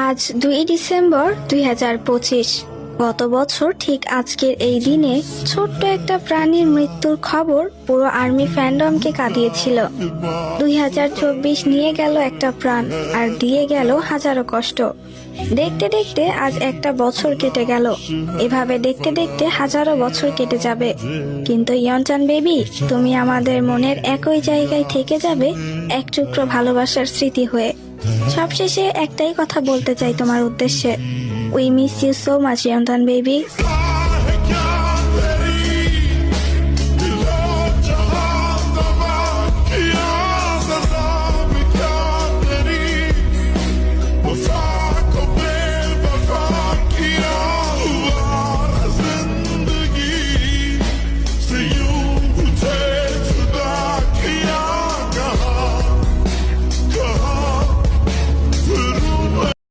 আজ 2 ডিসেম্বর 2025। গত বছর ঠিক আজকের এই দিনে ছোট্ট একটা প্রাণীর মৃত্যুর খবর পুরো আর্মি ফ্যান্ডমকে কাঁদিয়েছিল। 2024 নিয়ে গেল একটা প্রাণ আর দিয়ে গেল হাজারো কষ্ট। দেখতে দেখতে আজ একটা বছর কেটে গেল। এভাবে দেখতে দেখতে হাজারো বছর কেটে যাবে, কিন্তু ইয়নচান বেবি, তুমি আমাদের মনের একই জায়গায় থেকে যাবে, এক টুকরো ভালোবাসার স্মৃতি হয়ে। সবশেষে একটাই কথা বলতে চাই তোমার উদ্দেশ্যে, we miss you so much ইয়নচান বেবি।